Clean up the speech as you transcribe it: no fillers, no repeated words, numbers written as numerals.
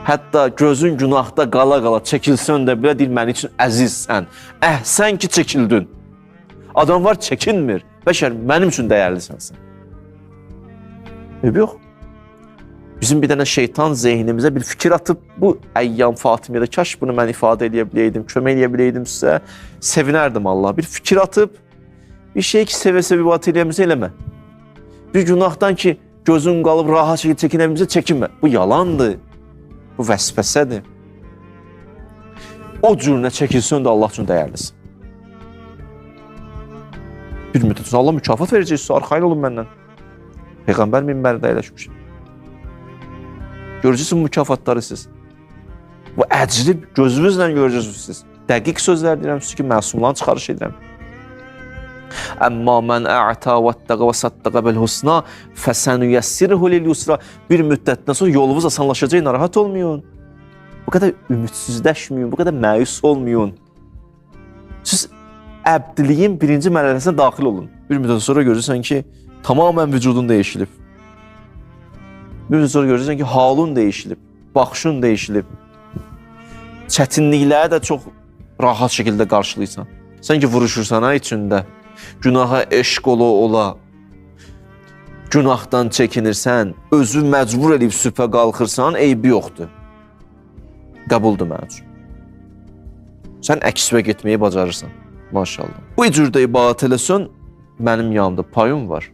Hətta gözün günahda qala-qala çəkilsən də belə deyir, mənim üçün əzizsən. Sən ki çəkildin. Adam var çəkinmir. Bəşər, mənim üçün dəyərlisənsən. Yox. Bizim bir dənə şeytan zehnimizə bir fikir atıb, bu əyyam Fatimiyədə, kaş bunu mən ifadə edə biləydim, kömək edə biləydim sizə, sevinərdim Allah. Bir fikir atıb, bir şey ki, sevə-sevə ibadət eləyəmizə eləmə. Bir günahdan ki, gözün qalıb, rahat şəkildə çəkinəmizə çəkinmə. Bu yalandır, bu vəsvəsədir. O cürünə çəkilsən də Allah üçün dəyərlisin. Bir müddət sonra Allah mükafat verəcək, siz arxayın olun məndən. Peyğəmbər minbərində əyləşmişim. Görəcəksiniz mükafatları siz. Bu əcri gözünüzlə görəcəksiniz siz. Dəqiq sözlər deyirəm, siz ki, məsumlarını çıxarış edirəm. Əmmə mən ə'tə vəttəqə və səttəqə bəl-husna fəsənüyəssirhu lil-yusra. Bir müddətdən sonra yolunuz asanlaşacaq, narahat olmayın. Bu qədər ümidsizləşməyin, bu qədər məyus olmayın. Siz əbdiliyin birinci mərhələsinə daxil olun. Bir müddət sonra görürsən ki, tamamən vücudun dəyişilib. Bir müddət sonra görürsən ki, halın dəyişilib, baxışın dəyişilib. Çətinlikləri də çox rahat şəkildə qarşılayırsan. Sən ki, vuruşursan içində, günaha eşq ola, günahdan çəkinirsən, özü məcbur edib sübhə qalxırsan, eybi yoxdur. Qəbuldur mənim üçün. Sən əksvə getməyi bacarırsan, maşallah. Bu cürdə ibadət eləsən, mənim yanımda payım var.